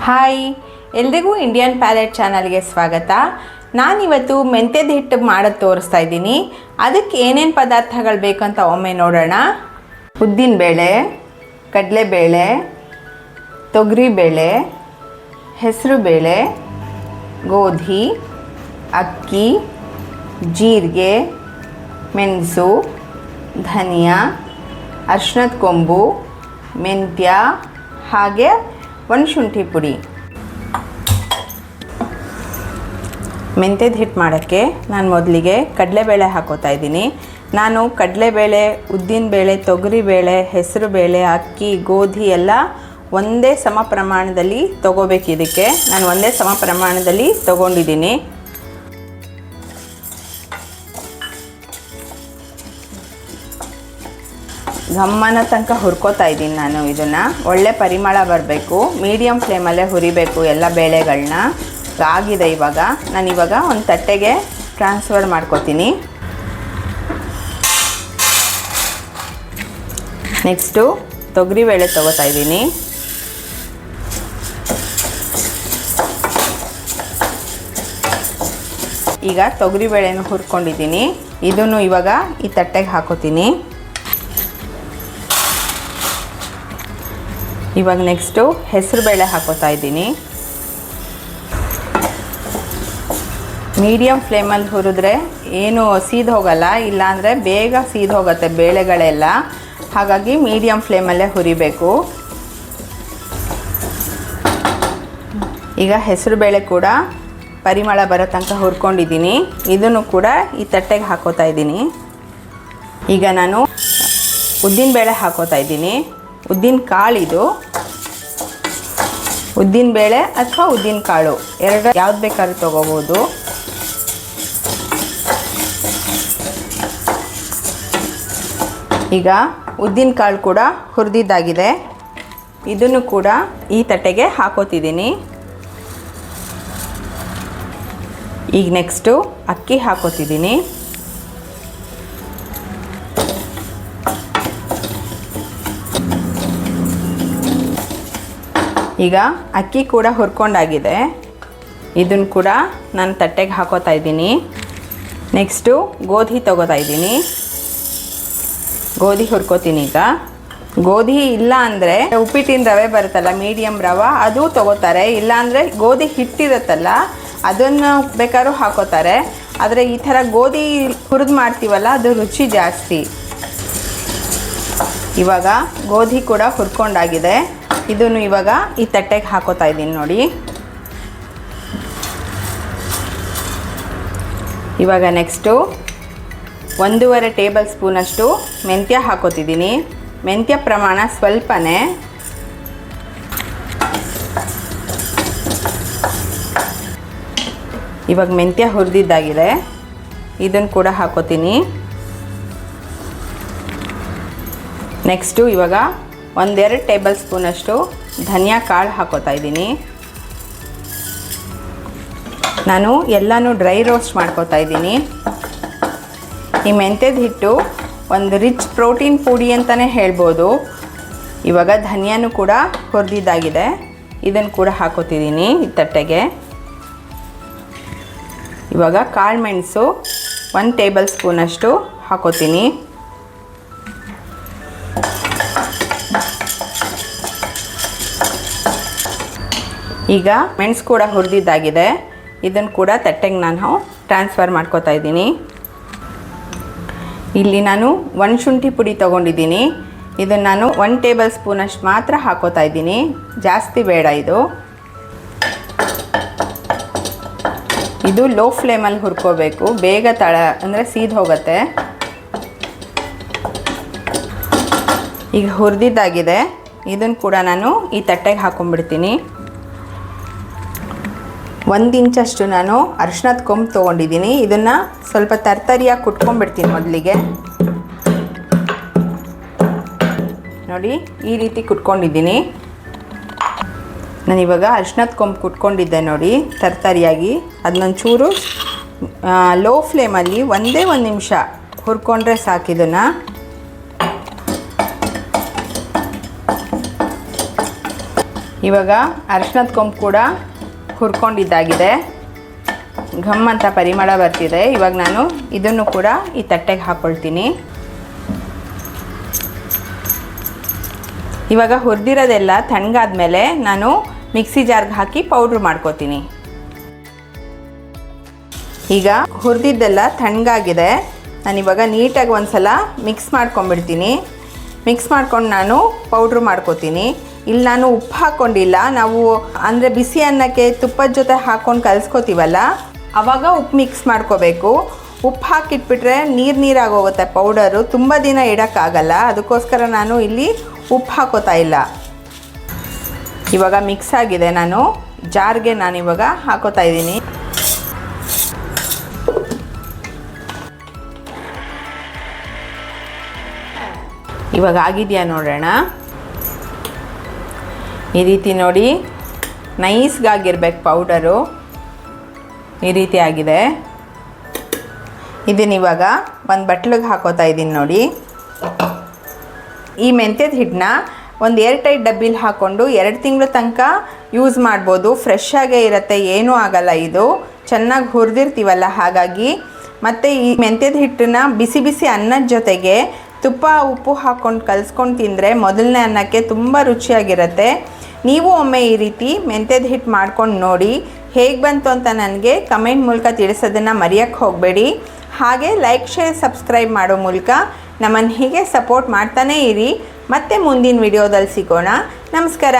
Hi, ಎಲ್ರಿಗೂ Indian palette ಚಾನಲ್ಗೆ ಸ್ವಾಗತ. ನಾನಿವತ್ತು ಮೆಂತ್ಯದ ಹಿಟ್ಟು ಮಾಡೋದು ತೋರಿಸ್ತಾ ಇದ್ದೀನಿ. ಅದಕ್ಕೆ ಏನೇನು ಪದಾರ್ಥಗಳು ಬೇಕಂತ ಒಮ್ಮೆ ನೋಡೋಣ. ಉದ್ದಿನಬೇಳೆ, ಕಡಲೆಬೇಳೆ, ತೊಗರಿಬೇಳೆ, ಹೆಸರುಬೇಳೆ, ಗೋಧಿ, ಅಕ್ಕಿ, ಜೀರಿಗೆ, ಮೆಣಸು, ಧನಿಯಾ, ಅರಿಶಿಣದ ಕೊಂಬು, ಮೆಂತ್ಯ, ಹಾಗೆ ಶುಂಠಿ ಪುಡಿ. ಮೆಂತ್ಯದ ಹಿಟ್ಟು ಮಾಡೋಕ್ಕೆ ನಾನು ಮೊದಲಿಗೆ ಕಡಲೆಬೇಳೆ ಹಾಕೋತಾ ಇದ್ದೀನಿ. ನಾನು ಕಡಲೆಬೇಳೆ, ಉದ್ದಿನಬೇಳೆ, ತೊಗರಿಬೇಳೆ, ಹೆಸರುಬೇಳೆ, ಅಕ್ಕಿ, ಗೋಧಿ ಎಲ್ಲ ಒಂದೇ ಸಮ ಪ್ರಮಾಣದಲ್ಲಿ ತೊಗೋಬೇಕು. ಇದಕ್ಕೆ ನಾನು ಒಂದೇ ಸಮ ಪ್ರಮಾಣದಲ್ಲಿ ತೊಗೊಂಡಿದ್ದೀನಿ. ಘಮ್ಮನ ತನಕ ಹುರ್ಕೋತಾ ಇದ್ದೀನಿ ನಾನು. ಇದನ್ನು ಒಳ್ಳೆ ಪರಿಮಳ ಬರಬೇಕು, ಮೀಡಿಯಮ್ ಫ್ಲೇಮಲ್ಲೇ ಹುರಿಬೇಕು ಎಲ್ಲ ಬೇಳೆಗಳನ್ನ. ಆಗಿದೆ. ನಾನಿವಾಗ ಒಂದು ತಟ್ಟೆಗೆ ಟ್ರಾನ್ಸ್ಫರ್ ಮಾಡ್ಕೋತೀನಿ. ನೆಕ್ಸ್ಟು ತೊಗರಿಬೇಳೆ ತೊಗೋತಾ ಇದ್ದೀನಿ. ಈಗ ತೊಗರಿಬೇಳೆನ ಹುರ್ಕೊಂಡಿದ್ದೀನಿ. ಇದನ್ನು ಇವಾಗ ಈ ತಟ್ಟೆಗೆ ಹಾಕೋತೀನಿ. ಇವಾಗ ನೆಕ್ಸ್ಟು ಹೆಸರುಬೇಳೆ ಹಾಕೋತಾ ಇದ್ದೀನಿ. ಮೀಡಿಯಮ್ ಫ್ಲೇಮಲ್ಲಿ ಹುರಿದ್ರೆ ಏನು ಸೀದು ಹೋಗಲ್ಲ, ಇಲ್ಲಾಂದರೆ ಬೇಗ ಸೀದು ಹೋಗುತ್ತೆ ಬೇಳೆಗಳೆಲ್ಲ. ಹಾಗಾಗಿ ಮೀಡಿಯಮ್ ಫ್ಲೇಮಲ್ಲೇ ಹುರಿಬೇಕು. ಈಗ ಹೆಸರುಬೇಳೆ ಕೂಡ ಪರಿಮಳ ಬರೋ ತನಕ ಹುರ್ಕೊಂಡಿದ್ದೀನಿ. ಇದನ್ನು ಕೂಡ ಈ ತಟ್ಟೆಗೆ ಹಾಕೋತಾ ಇದ್ದೀನಿ. ಈಗ ನಾನು ಉದ್ದಿನಬೇಳೆ ಹಾಕೋತಾ ಇದ್ದೀನಿ. ಉದ್ದಿನ ಕಾಳಿದು, ಉದ್ದಿನಬೇಳೆ ಅಥವಾ ಉದ್ದಿನ ಕಾಳು ಎರಡು ಯಾವ್ದು ಬೇಕಾದ್ರೂ ತೊಗೋಬೋದು. ಈಗ ಉದ್ದಿನ ಕಾಳು ಕೂಡ ಹುರಿದಿದ್ದಾಗಿದೆ. ಇದನ್ನು ಕೂಡ ಈ ತಟ್ಟೆಗೆ ಹಾಕೋತಿದ್ದೀನಿ. ಈಗ ನೆಕ್ಸ್ಟು ಅಕ್ಕಿ ಹಾಕೋತಿದ್ದೀನಿ. ಈಗ ಅಕ್ಕಿ ಕೂಡ ಹುರ್ಕೊಂಡಾಗಿದೆ. ಇದನ್ನು ಕೂಡ ನಾನು ತಟ್ಟೆಗೆ ಹಾಕೋತಾ ಇದ್ದೀನಿ. ನೆಕ್ಸ್ಟು ಗೋಧಿ ತೊಗೋತಾ ಇದ್ದೀನಿ. ಗೋಧಿ ಹುರ್ಕೋತೀನಿ. ಈಗ ಗೋಧಿ ಇಲ್ಲ ಅಂದರೆ ಉಪ್ಪಿಟ್ಟಿನ ರವೆ ಬರುತ್ತಲ್ಲ, ಮೀಡಿಯಮ್ ರವೆ, ಅದು ತೊಗೋತಾರೆ. ಇಲ್ಲಾಂದರೆ ಗೋಧಿ ಹಿಟ್ಟಿರುತ್ತಲ್ಲ, ಅದನ್ನು ಬೇಕಾದ್ರೂ ಹಾಕೋತಾರೆ. ಆದರೆ ಈ ಥರ ಗೋಧಿ ಹುರಿದು ಮಾಡ್ತೀವಲ್ಲ, ಅದು ರುಚಿ ಜಾಸ್ತಿ. ಇವಾಗ ಗೋಧಿ ಕೂಡ ಹುರ್ಕೊಂಡಾಗಿದೆ. ಇದನ್ನು ಇವಾಗ ಈ ತಟ್ಟೆಗೆ ಹಾಕೋತಾ ಇದ್ದೀನಿ ನೋಡಿ. ಇವಾಗ ನೆಕ್ಸ್ಟು 1.5 ಟೇಬಲ್ ಸ್ಪೂನಷ್ಟು ಮೆಂತ್ಯ ಹಾಕೋತಿದ್ದೀನಿ. ಮೆಂತ್ಯ ಪ್ರಮಾಣ ಸ್ವಲ್ಪನೇ. ಇವಾಗ ಮೆಂತ್ಯ ಹುರಿದಿದ್ದಾಗಿದೆ. ಇದನ್ನು ಕೂಡ ಹಾಕೋತೀನಿ. ನೆಕ್ಸ್ಟು ಇವಾಗ 1-2 ಟೇಬಲ್ ಸ್ಪೂನಷ್ಟು ಧನಿಯಾ ಕಾಳು ಹಾಕೋತಾ ಇದ್ದೀನಿ. ನಾನು ಎಲ್ಲನೂ ಡ್ರೈ ರೋಸ್ಟ್ ಮಾಡ್ಕೋತಾ ಇದ್ದೀನಿ. ಈ ಮೆಂತ್ಯದ ಹಿಟ್ಟು ಒಂದು ರಿಚ್ ಪ್ರೋಟೀನ್ ಪುಡಿ ಅಂತಲೇ ಹೇಳ್ಬೋದು. ಇವಾಗ ಧನಿಯಾನು ಕೂಡ ಹುರಿದಿದ್ದಾಗಿದೆ. ಇದನ್ನು ಕೂಡ ಹಾಕೋತಿದ್ದೀನಿ ಈ ತಟ್ಟೆಗೆ. ಇವಾಗ ಕಾಳು ಮೆಣಸು 1 ಟೇಬಲ್ ಸ್ಪೂನಷ್ಟು ಹಾಕೋತೀನಿ. ಈಗ ಮೆಣಸು ಕೂಡ ಹುರಿದಿದ್ದಾಗಿದೆ. ಇದನ್ನು ಕೂಡ ತಟ್ಟೆಗೆ ನಾನು ಟ್ರಾನ್ಸ್ಫರ್ ಮಾಡ್ಕೋತಾ ಇದ್ದೀನಿ. ಇಲ್ಲಿ ನಾನು ಶುಂಠಿ ಪುಡಿ ತೊಗೊಂಡಿದ್ದೀನಿ. ಇದನ್ನು ನಾನು 1 ಟೇಬಲ್ ಸ್ಪೂನಷ್ಟು ಮಾತ್ರ ಹಾಕೋತಾ ಇದ್ದೀನಿ, ಜಾಸ್ತಿ ಬೇಡ. ಇದು ಲೋ ಫ್ಲೇಮಲ್ಲಿ ಹುರ್ಕೋಬೇಕು, ಬೇಗ ಅಂದರೆ ಸೀದು ಹೋಗುತ್ತೆ. ಈಗ ಹುರಿದಿದ್ದಾಗಿದೆ. ಇದನ್ನು ಕೂಡ ನಾನು ಈ ತಟ್ಟೆಗೆ ಹಾಕೊಂಡ್ಬಿಡ್ತೀನಿ. 1 ಇಂಚಷ್ಟು ನಾನು ಅರಿಶಿಣದ ಕೊಂಬು ತೊಗೊಂಡಿದ್ದೀನಿ. ಇದನ್ನು ಸ್ವಲ್ಪ ತರ್ತರಿಯಾಗಿ ಕುಟ್ಕೊಂಡ್ಬಿಡ್ತೀನಿ ಮೊದಲಿಗೆ. ನೋಡಿ, ಈ ರೀತಿ ಕುಟ್ಕೊಂಡಿದ್ದೀನಿ. ನಾನಿವಾಗ ಅರಿಶಿಣದ ಕೊಂಬು ಕುಟ್ಕೊಂಡಿದ್ದೆ ನೋಡಿ, ತರ್ತರಿಯಾಗಿ. ಅದನ್ನೊಂಚೂರು ಲೋ ಫ್ಲೇಮಲ್ಲಿ 1 ನಿಮಿಷ ಹುರ್ಕೊಂಡ್ರೆ ಸಾಕಿದನ್ನು. ಇವಾಗ ಅರಿಶಿನದ ಕೊಂಬು ಕೂಡ ಹುರ್ಕೊಂಡಿದ್ದಾಗಿದೆ, ಘಮ್ ಅಂತ ಪರಿಮಳ ಬರ್ತಿದೆ. ಇವಾಗ ನಾನು ಇದನ್ನು ಕೂಡ ಈ ತಟ್ಟೆಗೆ ಹಾಕ್ಕೊಳ್ತೀನಿ. ಇವಾಗ ಹುರಿದಿರೋದೆಲ್ಲ ತಣ್ಣಗಾದ್ಮೇಲೆ ನಾನು ಮಿಕ್ಸಿ ಜಾರ್ಗೆ ಹಾಕಿ ಪೌಡ್ರ್ ಮಾಡ್ಕೋತೀನಿ. ಈಗ ಹುರಿದಿದ್ದೆಲ್ಲ ತಣ್ಣಗಾಗಿದೆ. ನಾನಿವಾಗ ನೀಟಾಗಿ ಒಂದು ಸಲ ಮಿಕ್ಸ್ ಮಾಡ್ಕೊಂಡ್ಬಿಡ್ತೀನಿ. ಮಿಕ್ಸ್ ಮಾಡ್ಕೊಂಡು ನಾನು ಪೌಡ್ರ್ ಮಾಡ್ಕೋತೀನಿ. ಇಲ್ಲಿ ನಾನು ಉಪ್ಪು ಹಾಕ್ಕೊಂಡಿಲ್ಲ. ನಾವು ಅಂದರೆ ಬಿಸಿ ಅನ್ನಕ್ಕೆ ತುಪ್ಪದ ಜೊತೆ ಹಾಕ್ಕೊಂಡು ಕಲಿಸ್ಕೋತೀವಲ್ಲ, ಆವಾಗ ಉಪ್ಪು ಮಿಕ್ಸ್ ಮಾಡ್ಕೋಬೇಕು. ಉಪ್ಪು ಹಾಕಿಟ್ಬಿಟ್ರೆ ನೀರಾಗೋಗುತ್ತೆ ಪೌಡರು, ತುಂಬ ದಿನ ಇಡೋಕ್ಕಾಗಲ್ಲ. ಅದಕ್ಕೋಸ್ಕರ ನಾನು ಇಲ್ಲಿ ಉಪ್ಪು ಹಾಕೋತಾ ಇಲ್ಲ. ಇವಾಗ ಮಿಕ್ಸ್ ಆಗಿದೆ. ನಾನು ಜಾರ್ಗೆ ನಾನಿವಾಗ ಹಾಕೋತಾ ಇದ್ದೀನಿ. ಇವಾಗ ಆಗಿದೆಯಾ ನೋಡೋಣ. ಈ ರೀತಿ ನೋಡಿ, ನೈಸ್ಗಾಗಿರ್ಬೇಕು ಪೌಡರು. ಈ ರೀತಿ ಆಗಿದೆ. ಇದನ್ನ ಇವಾಗ ಒಂದು ಬಟ್ಲಿಗೆ ಹಾಕೋತಾ ಇದ್ದೀನಿ ನೋಡಿ. ಈ ಮೆಂತ್ಯದ ಹಿಟ್ಟನ್ನ ಒಂದು ಏರ್ ಟೈಟ್ ಡಬ್ಬಿಲಿ ಹಾಕ್ಕೊಂಡು 2 ತಿಂಗಳ ತನಕ ಯೂಸ್ ಮಾಡ್ಬೋದು. ಫ್ರೆಶ್ ಆಗೇ ಇರುತ್ತೆ, ಏನೂ ಆಗಲ್ಲ. ಇದು ಚೆನ್ನಾಗಿ ಹುರಿದಿರ್ತೀವಲ್ಲ ಹಾಗಾಗಿ. ಮತ್ತು ಈ ಮೆಂತ್ಯದ ಹಿಟ್ಟನ್ನ ಬಿಸಿ ಬಿಸಿ ಅನ್ನದ ಜೊತೆಗೆ ತುಪ್ಪ ಉಪ್ಪು ಹಾಕ್ಕೊಂಡು ಕಲಿಸ್ಕೊಂಡು ತಿಂದರೆ ಮೊದಲನೇ ಅನ್ನಕ್ಕೆ ತುಂಬ ರುಚಿಯಾಗಿರುತ್ತೆ. ನೀವು ಒಮ್ಮೆ ಈ ರೀತಿ ಮೆಂತ್ಯದ ಹಿಟ್ಟು ಮಾಡ್ಕೊಂಡು ನೋಡಿ, ಹೇಗೆ ಬಂತು ಅಂತ ನನಗೆ ಕಮೆಂಟ್ ಮೂಲಕ ತಿಳಿಸೋದನ್ನು ಮರೆಯೋಕ್ಕೆ ಹೋಗಬೇಡಿ. ಹಾಗೆ ಲೈಕ್, ಶೇರ್, ಸಬ್ಸ್ಕ್ರೈಬ್ ಮಾಡೋ ಮೂಲಕ ನಮ್ಮನ್ನು ಹೀಗೆ ಸಪೋರ್ಟ್ ಮಾಡ್ತಾನೇ ಇರಿ. ಮತ್ತೆ ಮುಂದಿನ ವಿಡಿಯೋದಲ್ಲಿ ಸಿಗೋಣ. ನಮಸ್ಕಾರ.